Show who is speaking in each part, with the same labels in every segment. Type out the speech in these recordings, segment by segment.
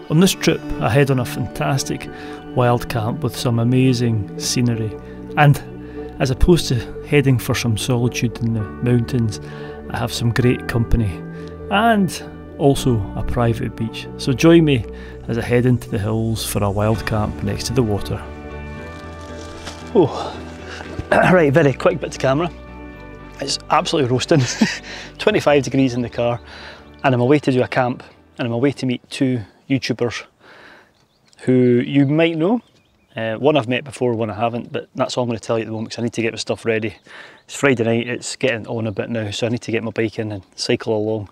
Speaker 1: On this trip I head on a fantastic wild camp with some amazing scenery, and as opposed to heading for some solitude in the mountains, I have some great company and also a private beach. So join me as I head into the hills for a wild camp next to the water. Oh, right, very quick bit to camera. It's absolutely roasting, 25 degrees in the car, and I'm away to do a camp, and I'm away to meet two YouTubers who you might know. One I've met before, one I haven't, but that's all I'm going to tell you at the moment because I need to get my stuff ready. It's Friday night, it's getting on a bit now, so I need to get my bike in and cycle along.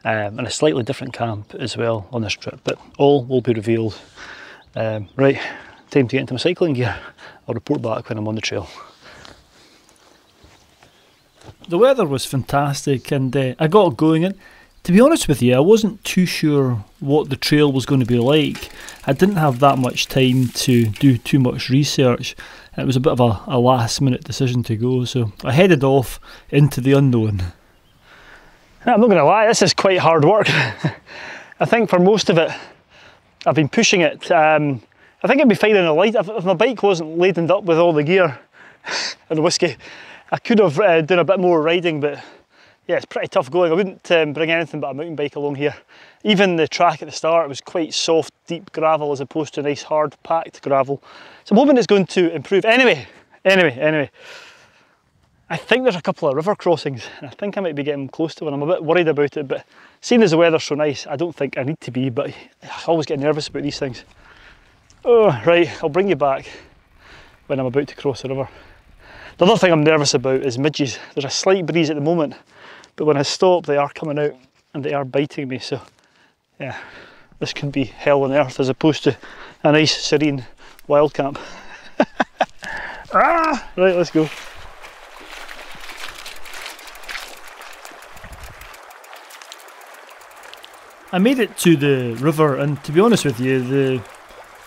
Speaker 1: And a slightly different camp as well on this trip, but all will be revealed. Right, time to get into my cycling gear. I'll report back when I'm on the trail. The weather was fantastic and I got going, and to be honest with you, I wasn't too sure what the trail was going to be like. I didn't have that much time to do too much research. It was a bit of a last minute decision to go, so I headed off into the unknown. I'm not going to lie, this is quite hard work. I think for most of it, I've been pushing it. I think I'd be fine in a light. If my bike wasn't laden up with all the gear and the whiskey, I could have done a bit more riding, but yeah, it's pretty tough going. I wouldn't bring anything but a mountain bike along here. Even the track at the start was quite soft, deep gravel as opposed to nice, hard, packed gravel. So I'm hoping it's going to improve. Anyway. I think there's a couple of river crossings, and I think I might be getting close to one. I'm a bit worried about it, but seeing as the weather's so nice, I don't think I need to be, but I always get nervous about these things. Oh, right, I'll bring you back when I'm about to cross the river. The other thing I'm nervous about is midges. There's a slight breeze at the moment, but when I stop, they are coming out and they are biting me, so yeah, this could be hell on earth as opposed to a nice, serene wild camp. Right, let's go. I made it to the river, and to be honest with you, the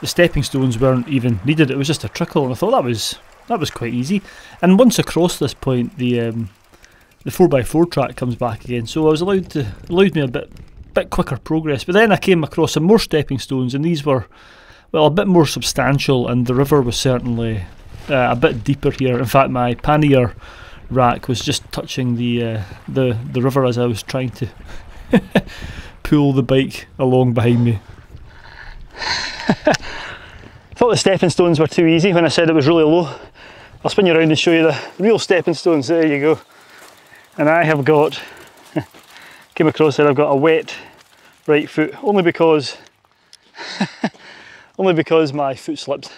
Speaker 1: stepping stones weren't even needed. It was just a trickle, and I thought that was quite easy. And once across this point, the 4x4 track comes back again, so I was allowed me a bit quicker progress. But then I came across some more stepping stones, and these were, well, a bit more substantial, and the river was certainly a bit deeper here. In fact, my pannier rack was just touching the river as I was trying to pull the bike along behind me. I thought the stepping stones were too easy when I said it was really low. I'll spin you around and show you the real stepping stones. There you go. And I have got, came across there, I've got a wet right foot, only because my foot slipped.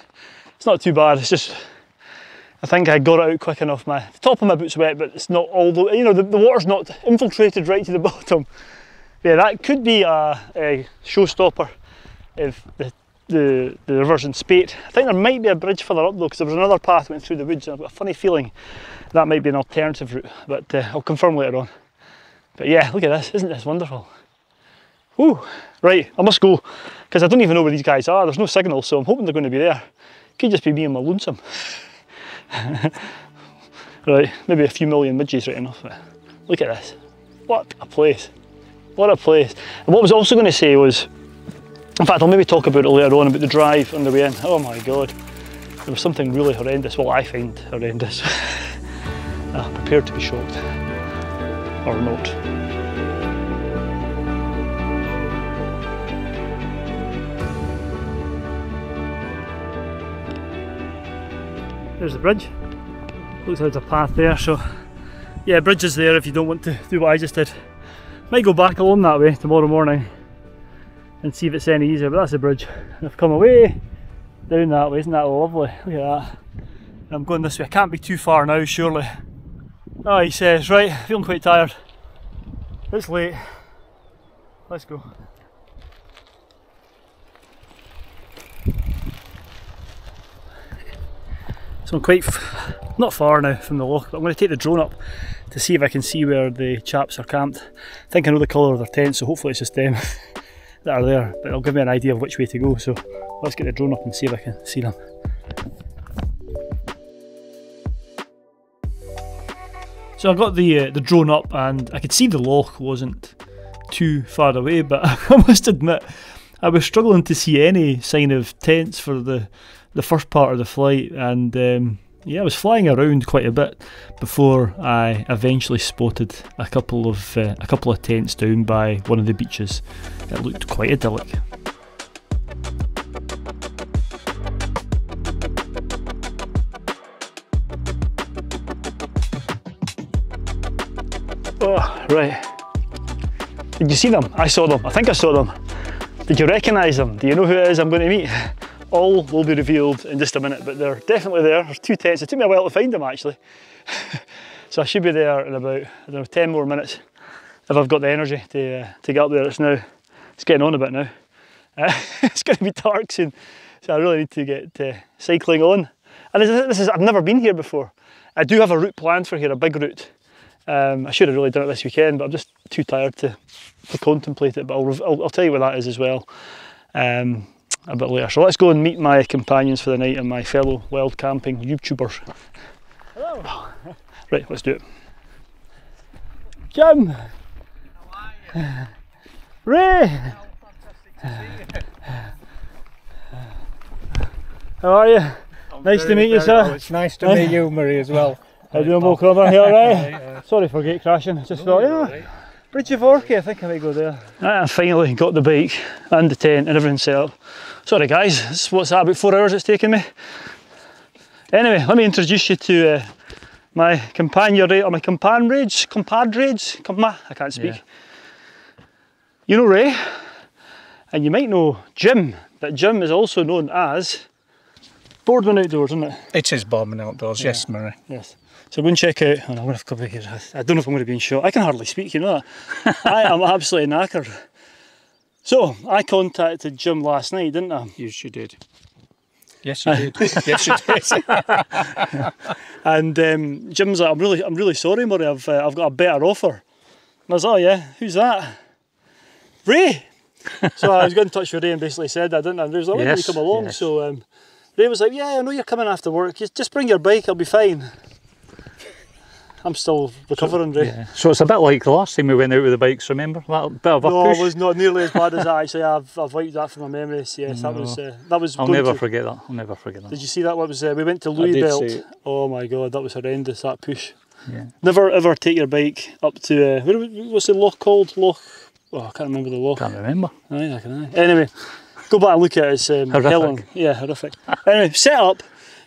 Speaker 1: It's not too bad, it's just, I think I got it out quick enough. The top of my boot's wet, but it's not all the, you know, the water's not infiltrated right to the bottom. Yeah, that could be a showstopper if the river's in spate. I think there might be a bridge further up though, because there was another path that went through the woods, and I've got a funny feeling that might be an alternative route, but I'll confirm later on. But yeah, look at this, isn't this wonderful? Whew. Right, I must go, because I don't even know where these guys are. There's no signal, so I'm hoping they're going to be there. Could just be me and my lonesome. Right, maybe a few million midges right enough, but look at this. What a place. What a place. And what I was also going to say was, in fact, I'll maybe talk about it later on, about the drive on the way in. Oh my god, there was something really horrendous. Well, I find horrendous. Prepared to be shocked. Or not. There's the bridge. Looks like there's a path there, so yeah, bridge is there if you don't want to do what I just did. Might go back along that way tomorrow morning and see if it's any easier, but that's the bridge. I've come away down that way, isn't that lovely? Look at that. And I'm going this way. I can't be too far now, surely. Oh, he says, right, feeling quite tired. It's late. Let's go. So I'm quite not far now from the loch, but I'm going to take the drone up to see if I can see where the chaps are camped. I think I know the colour of their tent, so hopefully it's just them that are there, but it'll give me an idea of which way to go, so let's get the drone up and see if I can see them. So I got the drone up and I could see the loch wasn't too far away, but I must admit I was struggling to see any sign of tents for the first part of the flight, and yeah, I was flying around quite a bit before I eventually spotted a couple of tents down by one of the beaches. It looked quite idyllic. Oh, right. Did you see them? I saw them. I think I saw them. Did you recognise them? Do you know who it is I'm going to meet? All will be revealed in just a minute, but they're definitely there. There's 2 tents. It took me a while to find them, actually. So I should be there in about, I don't know, 10 more minutes if I've got the energy to get up there. It's getting on a bit now. It's going to be dark soon, so I really need to get cycling on. And I've never been here before. I do have a route planned for here, a big route. I should have really done it this weekend, but I'm just too tired to contemplate it. But I'll tell you what that is as well a bit later. So let's go and meet my companions for the night and my fellow wild camping YouTubers. Hello. Right, let's do it. Jim.
Speaker 2: How are you?
Speaker 1: Ray.
Speaker 2: Fantastic to see you.
Speaker 1: How are you? Nice to meet you, sir.
Speaker 2: Well, it's nice to meet you, Murray, as well.
Speaker 1: How do you walk over here, right? Sorry for gate crashing. Just thought,
Speaker 2: right.
Speaker 1: Bridge of Orkney, I think I might go there. I finally got the bike and the tent and everything set up. Sorry guys, what's that, about 4 hours it's taken me? Anyway, let me introduce you to my compadres, I can't speak. Yeah. You know Ray, and you might know Jim, but Jim is also known as Boardman Outdoors, isn't it?
Speaker 2: It is Boardman Outdoors, yeah. Yes, Murray.
Speaker 1: Yes. So go and check out, oh no, I'm going to have to come back here. I don't know if I'm going to be in shot. I can hardly speak, you know that. I am absolutely knackered. So, I contacted Jim last night, didn't I?
Speaker 2: Yes, you did. Yes, you did. Yes, you did.
Speaker 1: And Jim's like, I'm really sorry, Murray, I've got a better offer. And I was like, oh yeah, who's that? Ray! So I was getting in touch with Ray and basically said that, didn't I? And Ray was like, why don't you come along? Yes. So Ray was like, yeah, I know you're coming after work, just bring your bike, I'll be fine. I'm still recovering, Ray. Yeah.
Speaker 3: So it's a bit like the last time we went out with the bikes, remember? That bit of a push?
Speaker 1: No, it was not nearly as bad as that actually. I've wiped that from my memories. Yes, no. that was.
Speaker 3: I'll never forget that. I'll never forget that.
Speaker 1: Did you see that? What was we went to Louisbelt. Oh my God, that was horrendous. That push.
Speaker 3: Yeah.
Speaker 1: Never ever take your bike up to what's the loch called? Loch. Oh, I can't remember the loch.
Speaker 3: Can't remember.
Speaker 1: Aye, can I? Anyway, go back and look at it. It's horrific. Yeah, horrific. Anyway, set up.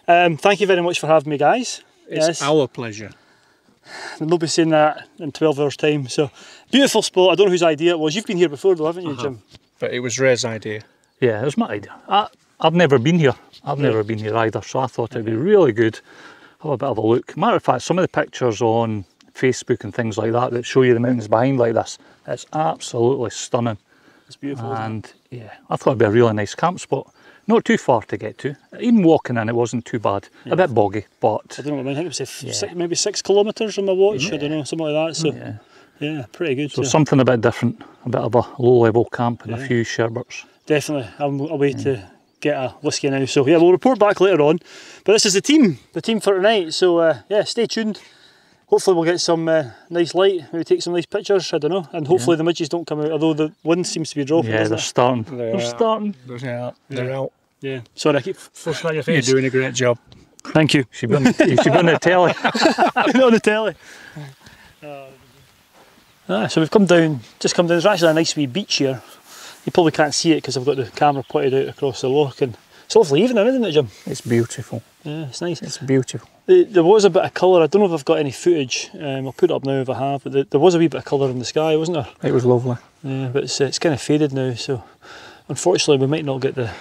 Speaker 1: Thank you very much for having me, guys.
Speaker 2: It's our pleasure.
Speaker 1: And they'll be saying that in 12 hours time. So, beautiful spot. I don't know whose idea it was. You've been here before though, haven't you, Jim?
Speaker 2: But it was Ray's idea.
Speaker 3: Yeah, it was my idea. I've never been here. I've never been here either, so I thought it'd be really good. Have a bit of a look. Matter of fact, some of the pictures on Facebook and things like that show you the mountains behind like this, it's absolutely stunning.
Speaker 1: It's beautiful.
Speaker 3: And yeah, I thought it'd be a really nice camp spot. Not too far to get to. Even walking in, it wasn't too bad. Yeah. A bit boggy, but
Speaker 1: I don't know. I think it was maybe 6 kilometres on my watch. Yeah. I don't know, something like that. So yeah, pretty good.
Speaker 3: So something a bit different, a bit of a low-level camp and a few sherberts.
Speaker 1: Definitely. I'm away to get a whiskey now. So yeah, we'll report back later on. But this is the team for tonight. So yeah, stay tuned. Hopefully we'll get some nice light, maybe take some nice pictures, I don't know, and hopefully the midges don't come out, although the wind seems to be dropping.
Speaker 3: Yeah, they're starting. They're starting.
Speaker 2: They're out.
Speaker 1: Yeah. Sorry, I keep flushing at your face.
Speaker 2: You're doing a great job.
Speaker 1: Thank you.
Speaker 3: You should be on the telly.
Speaker 1: On the telly. So we've just come down, there's actually a nice wee beach here. You probably can't see it because I've got the camera pointed out across the loch, and it's a lovely evening, isn't it, Jim?
Speaker 3: It's beautiful.
Speaker 1: Yeah, it's nice.
Speaker 3: It's beautiful.
Speaker 1: There was a bit of colour. I don't know if I've got any footage. I'll put it up now if I have. But there was a wee bit of colour in the sky, wasn't there?
Speaker 3: It was lovely.
Speaker 1: Yeah, but it's kind of faded now. So unfortunately, we might not get the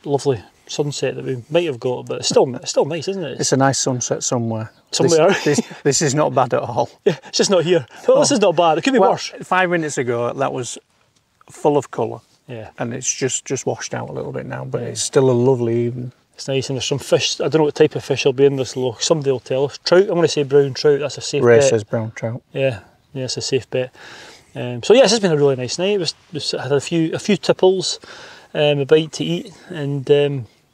Speaker 1: lovely sunset that we might have got. But it's still nice, isn't it?
Speaker 3: It's a nice sunset somewhere.
Speaker 1: Somewhere.
Speaker 3: This is not bad at all.
Speaker 1: Yeah, it's just not here. Well, this is not bad. It could be worse.
Speaker 3: 5 minutes ago, that was full of colour.
Speaker 1: Yeah.
Speaker 3: And it's just washed out a little bit now, but it's still a lovely evening.
Speaker 1: It's nice, and there's some fish. I don't know what type of fish will be in this loch. Somebody will tell us. Trout. I'm going to say brown trout. That's a safe bet.
Speaker 3: Ray says brown trout.
Speaker 1: Yeah, it's a safe bet. So yeah, this has been a really nice night. We had a few tipples, a bite to eat, and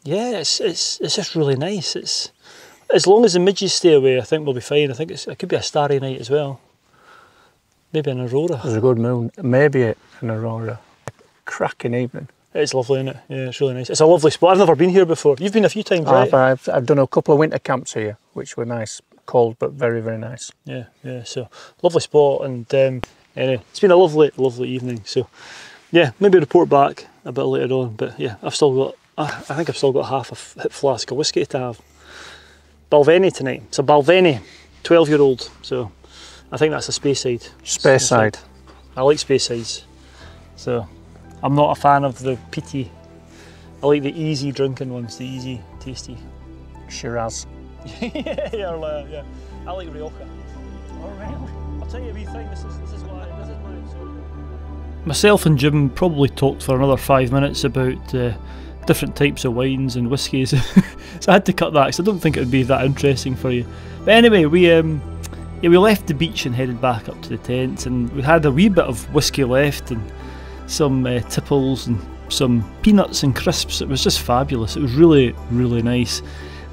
Speaker 1: yeah, it's just really nice. It's as long as the midges stay away, I think we'll be fine. I think it could be a starry night as well. Maybe an aurora.
Speaker 3: There's a good moon. Maybe an aurora. Cracking evening.
Speaker 1: It's lovely, isn't it? Yeah, it's really nice. It's a lovely spot. I've never been here before. You've been a few times, right?
Speaker 2: I've done a couple of winter camps here, which were nice, cold but very, very nice.
Speaker 1: Yeah, yeah. So lovely spot, and anyway, it's been a lovely, lovely evening. So yeah, maybe report back a bit later on. But yeah, I think I've still got half a hip flask of whiskey to have. Balvenie tonight. It's a Balvenie, 12-year-old. So I think that's a Speyside.
Speaker 2: Speyside.
Speaker 1: I like Speysides. So I'm not a fan of the peaty. I like the easy drinking ones, the easy, tasty.
Speaker 2: Shiraz.
Speaker 1: yeah. I like Rioja. Oh, really? I'll tell you a wee thing. This is why. Myself and Jim probably talked for another 5 minutes about different types of wines and whiskies, so I had to cut that because I don't think it would be that interesting for you. But anyway, we left the beach and headed back up to the tents, and we had a wee bit of whiskey left and some tipples and some peanuts and crisps. It was just fabulous. It was really, really nice,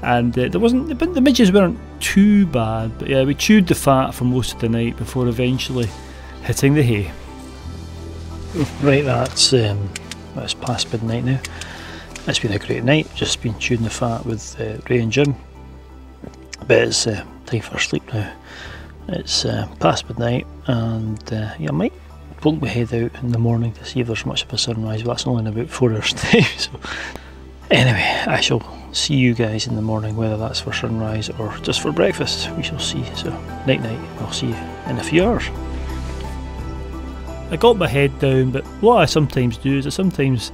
Speaker 1: and the midges weren't too bad, but yeah, we chewed the fat for most of the night before eventually hitting the hay. Right, that's past midnight now. It's been a great night, just been chewing the fat with Ray and Jim, but it's time for sleep now. It's past midnight, and yeah, I might poke my head out in the morning to see if there's much of a sunrise, but that's only in about 4 hours time. So anyway, I shall see you guys in the morning, whether that's for sunrise or just for breakfast, we shall see. So night night, I'll see you in a few hours. I got my head down, but what I sometimes do is I sometimes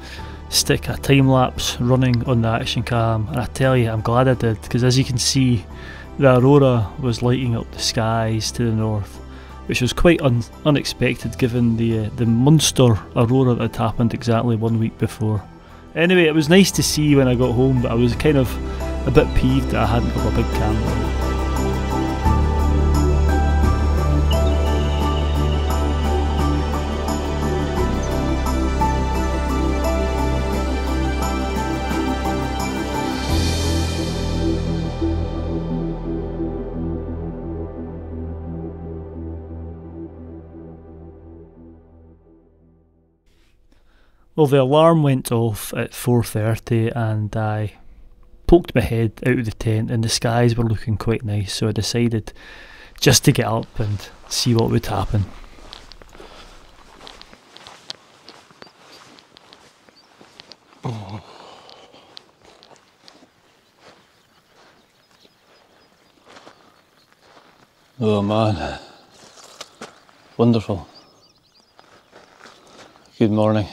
Speaker 1: stick a time lapse running on the action cam, and I tell you, I'm glad I did, because as you can see, the aurora was lighting up the skies to the north, which was quite unexpected given the monster aurora that had happened exactly 1 week before. Anyway, it was nice to see when I got home, but I was kind of a bit peeved that I hadn't got a big camera. Well, the alarm went off at 4:30 and I poked my head out of the tent and the skies were looking quite nice, so I decided just to get up and see what would happen. Oh man, wonderful. Good morning.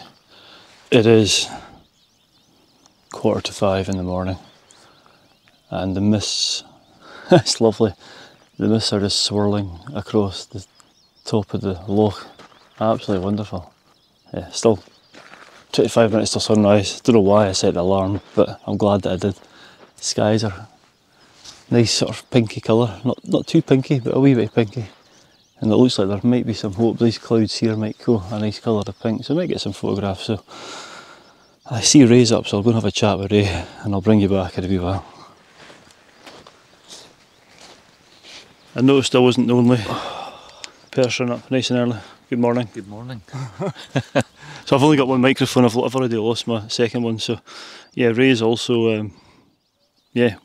Speaker 1: It is 4:45 in the morning and the mists, it's lovely, the mists are just swirling across the top of the loch. Absolutely wonderful. Yeah, still 25 minutes till sunrise. Don't know why I set the alarm, but I'm glad that I did. The skies are nice sort of pinky colour, not too pinky, but a wee bit pinky. And it looks like there might be some hope. These clouds here might go a nice colour of pink, so I might get some photographs. So I see Ray's up, so I'll go and have a chat with Ray and I'll bring you back in a wee while. I noticed I wasn't the only person up nice and early. Good morning.
Speaker 3: Good morning.
Speaker 1: So I've only got one microphone, I've already lost my second one, so yeah, Ray's also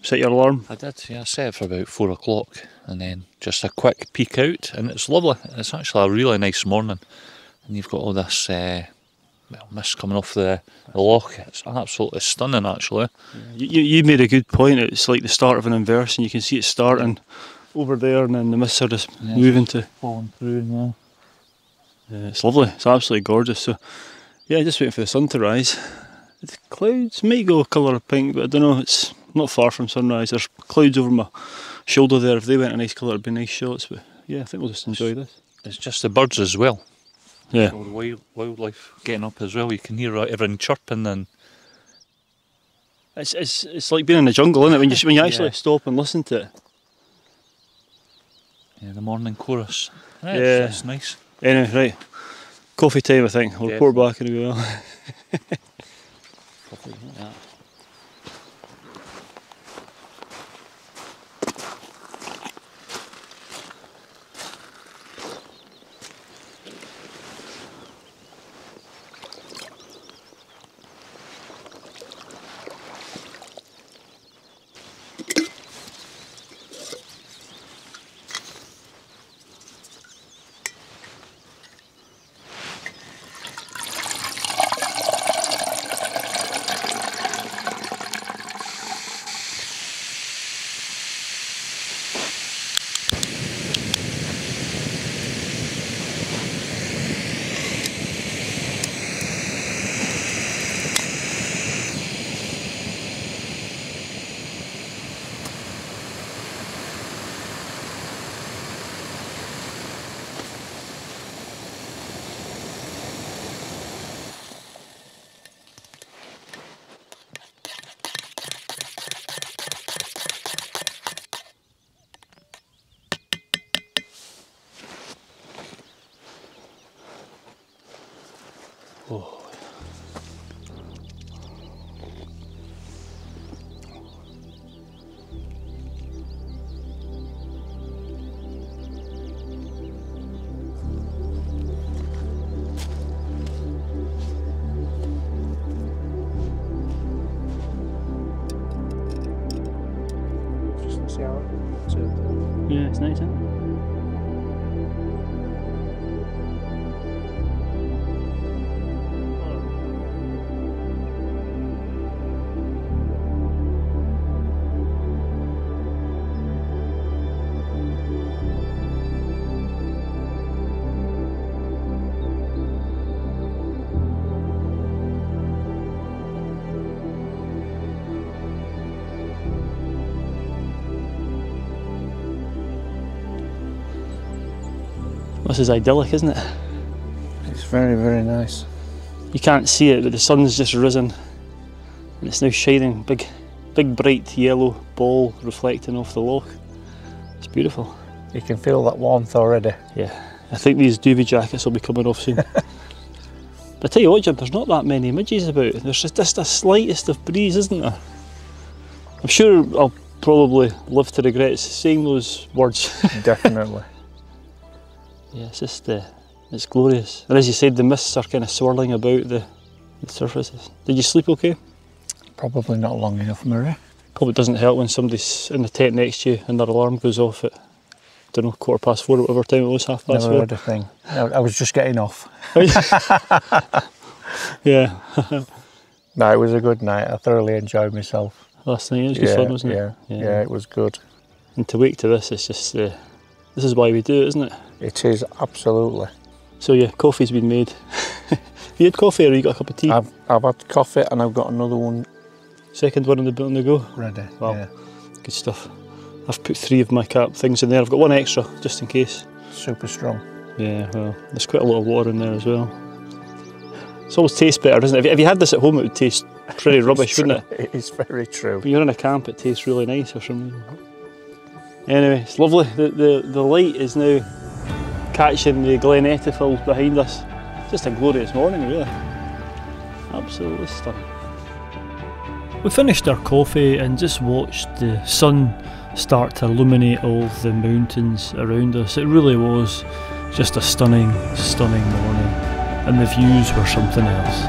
Speaker 1: set your alarm.
Speaker 3: I did, yeah, I set it for about 4 o'clock and then just a quick peek out, and it's lovely. It's actually a really nice morning, and you've got all this mist coming off the loch. It's absolutely stunning actually.
Speaker 1: You made a good point. It's like the start of an inverse and you can see it starting over there and then the mists are just moving to
Speaker 3: falling through now.
Speaker 1: Yeah, it's lovely, it's absolutely gorgeous. So yeah, just waiting for the sun to rise. The clouds might go a colour of pink, but I don't know, it's not far from sunrise. There's clouds over my shoulder there. If they went a nice colour it'd be nice shots, but yeah, I think we'll just enjoy this.
Speaker 3: It's just the birds as well.
Speaker 1: Yeah.
Speaker 3: All the wildlife getting up as well. You can hear everything chirping, and
Speaker 1: it's like being in the jungle, isn't it? When you actually stop and listen to it.
Speaker 3: Yeah, the morning chorus.
Speaker 1: Yeah,
Speaker 3: it's nice.
Speaker 1: Anyway, right, coffee time I think. I'll report back in a wee while.
Speaker 3: Coffee, yeah. Oh.
Speaker 1: Yeah, it's nice, isn't it? This is idyllic, isn't it?
Speaker 2: It's very, very nice.
Speaker 1: You can't see it, but the sun's just risen and it's now shining, big bright yellow ball reflecting off the loch. It's beautiful.
Speaker 2: You can feel that warmth already.
Speaker 1: Yeah, I think these duvet jackets will be coming off soon. But I tell you what, Jim, there's not that many midges about. There's just the slightest of breeze, isn't there? I'm sure I'll probably live to regret saying those words.
Speaker 2: Definitely.
Speaker 1: Yeah, it's just, it's glorious. And as you said, the mists are kind of swirling about the surfaces. Did you sleep okay?
Speaker 2: Probably not long enough, Murray.
Speaker 1: Probably doesn't help when somebody's in the tent next to you and their alarm goes off at, don't know, 4:15 or whatever time it was, 4:30.
Speaker 2: Never heard a thing. I was just getting off.
Speaker 1: Yeah.
Speaker 2: No, it was a good night. I thoroughly enjoyed myself.
Speaker 1: Last night, it was good fun, wasn't
Speaker 2: it? Yeah, it was good.
Speaker 1: And to wake to this, it's just, this is why we do it, isn't it?
Speaker 2: It is, absolutely.
Speaker 1: So yeah, coffee's been made. Have you had coffee or you got a cup of tea?
Speaker 2: I've had coffee and I've got another one.
Speaker 1: Second one on the go?
Speaker 2: Ready,
Speaker 1: Wow,
Speaker 2: yeah.
Speaker 1: good stuff. I've put 3 of my cap things in there. I've got 1 extra, just in case.
Speaker 2: Super strong.
Speaker 1: Yeah, well, there's quite a lot of water in there as well. It always tastes better, doesn't it? If you had this at home, it would taste pretty rubbish, wouldn't it?
Speaker 2: It is very true.
Speaker 1: When you're in a camp, it tastes really nice or something. Anyway, it's lovely. The light is now catching the Glen Etifil behind us. Just a glorious morning, really. Absolutely stunning. We finished our coffee and just watched the sun start to illuminate all the mountains around us. It really was just a stunning, stunning morning, and the views were something else.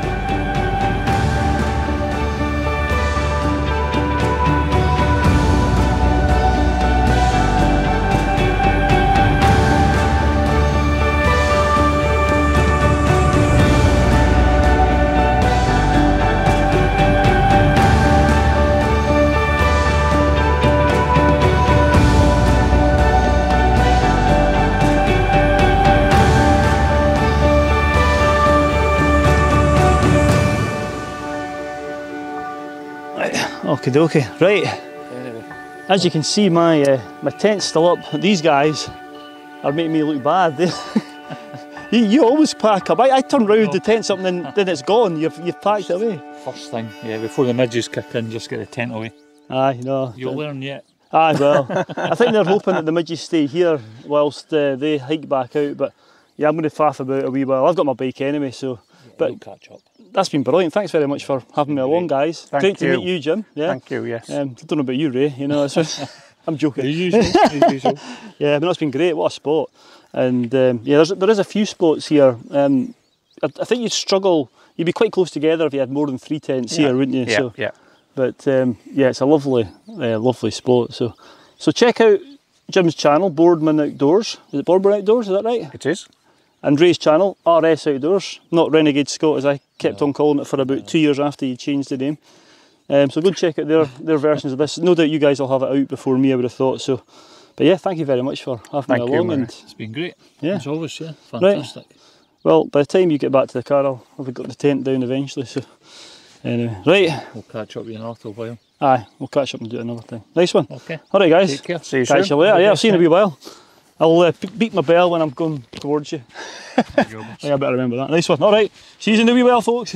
Speaker 1: Okie dokie, right. As you can see, my tent's still up. These guys are making me look bad. You always pack up. I turn round, the tent's up and then it's gone. You've packed it away.
Speaker 3: First thing, yeah, before the midges kick in, just get the tent away.
Speaker 1: Aye, no.
Speaker 3: You'll learn yet.
Speaker 1: Aye, well, I think they're hoping that the midges stay here whilst they hike back out, but yeah, I'm going to faff about a wee while. I've got my bike anyway, so. But
Speaker 3: we'll catch up.
Speaker 1: That's been brilliant. Thanks very much for having me along, guys. Great to meet you, Jim. Yeah.
Speaker 2: Thank you, yes.
Speaker 1: I don't know about you, Ray, you know, I'm joking.
Speaker 3: As usual, as usual.
Speaker 1: Yeah, but it's been great. What a spot. And yeah, there is a few spots here. I think you'd struggle, you'd be quite close together if you had more than 3 tents here, wouldn't you?
Speaker 2: Yeah,
Speaker 1: So,
Speaker 2: yeah.
Speaker 1: But yeah, it's a lovely, lovely spot. So check out Jim's channel, Boardman Outdoors. Is it Boardman Outdoors, is that right?
Speaker 2: It is.
Speaker 1: And Ray's channel, RS Outdoors, not Renegade Scott as I kept on calling it for about 2 years after you changed the name. So go and check out their versions of this. No doubt you guys will have it out before me, I would have thought. So, but yeah, thank you very much for having me along. And
Speaker 3: it's been great.
Speaker 1: Yeah.
Speaker 3: As always, yeah, fantastic.
Speaker 1: Right. Well, by the time you get back to the car, I'll have got the tent down eventually. So anyway, right.
Speaker 3: We'll catch up with you in a little while.
Speaker 1: Aye, we'll catch up and do it another time. Nice one.
Speaker 3: Okay.
Speaker 1: All right, guys.
Speaker 3: Take care.
Speaker 2: See you
Speaker 1: Catch
Speaker 2: soon.
Speaker 1: you later. Yeah, I'll see you in a wee while. I'll beat my bell when I'm going towards you. Yeah, I better remember that. Nice one. All right. See you in a wee while, folks.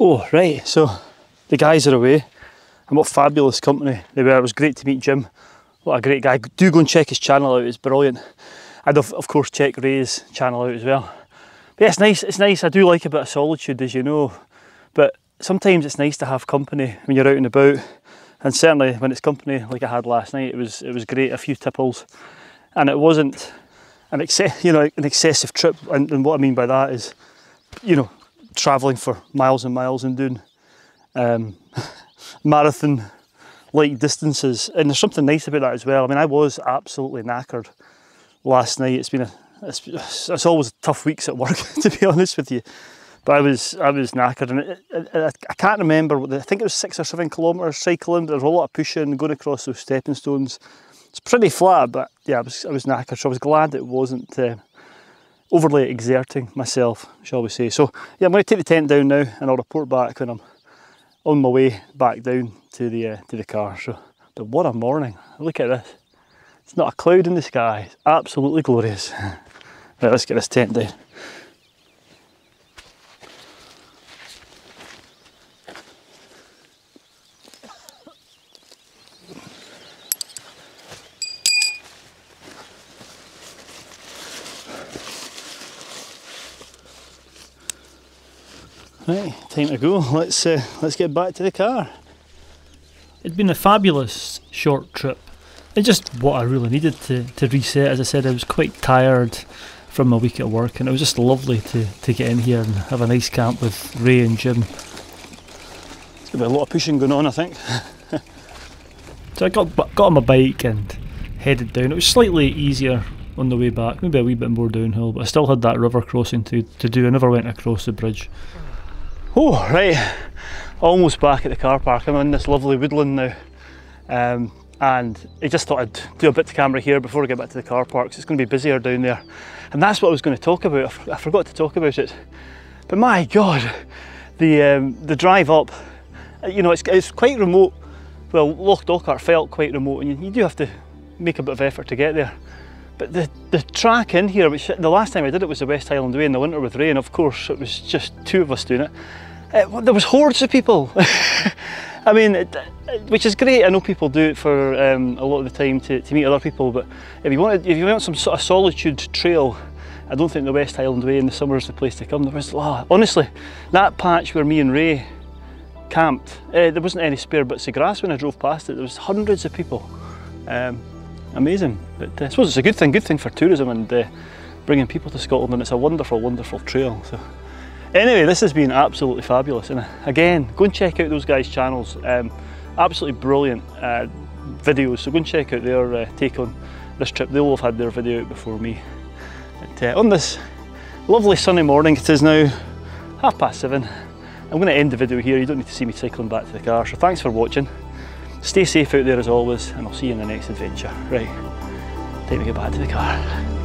Speaker 1: Oh, right. So the guys are away. and what fabulous company they were. It was great to meet Jim. What a great guy. Do go and check his channel out, it's brilliant. I'd of course check Ray's channel out as well. But yeah, it's nice, I do like a bit of solitude, as you know, but sometimes it's nice to have company when you're out and about, and certainly when it's company like I had last night, it was great. A few tipples, and it wasn't an excessive trip, and what I mean by that is, you know, travelling for miles and miles and doing marathon like distances, and there's something nice about that as well. I mean, I was absolutely knackered last night. It's always tough weeks at work, to be honest with you, but I was knackered, and I can't remember I think it was 6 or 7 kilometres cycling. There was a lot of pushing, going across those stepping stones. It's pretty flat, but yeah, I was knackered, so I was glad it wasn't overly exerting myself, shall we say. So yeah, I'm going to take the tent down now, and I'll report back when I'm on my way back down to the car. So, but what a morning! Look at this. It's not a cloud in the sky. It's absolutely glorious. Right, let's get this tent down. Right, time to go. Let's get back to the car. It'd been a fabulous short trip. It's just what I really needed to reset. As I said, I was quite tired from my week at work, and it was just lovely to get in here and have a nice camp with Ray and Jim. There's going to be a lot of pushing going on, I think. So I got on my bike and headed down. It was slightly easier on the way back, maybe a wee bit more downhill, but I still had that river crossing to do. I never went across the bridge. Oh, right, almost back at the car park. I'm in this lovely woodland now, and I just thought I'd do a bit to camera here before I get back to the car park, so it's going to be busier down there. And that's what I was going to talk about. I forgot to talk about it, but my God, the drive up, you know, it's quite remote. Well, Loch Dochart felt quite remote, and you do have to make a bit of effort to get there. But the track in here, which the last time I did it was the West Highland Way in the winter with Ray, and of course it was just 2 of us doing it. There was hordes of people. I mean, which is great. I know people do it for a lot of the time to meet other people, but if you want some sort of solitude trail, I don't think the West Highland Way in the summer is the place to come. There was, honestly, that patch where me and Ray camped, there wasn't any spare bits of grass when I drove past it. There was hundreds of people. Amazing, but I suppose it's a good thing for tourism and bringing people to Scotland, and it's a wonderful, wonderful trail. So anyway, this has been absolutely fabulous, and again, go and check out those guys' channels. Absolutely brilliant videos, so go and check out their take on this trip. They'll have had their video out before me. But, on this lovely sunny morning, it is now 7:30. I'm going to end the video here. You don't need to see me cycling back to the car, so thanks for watching. Stay safe out there as always, and I'll see you in the next adventure. Right, time to get back to the car.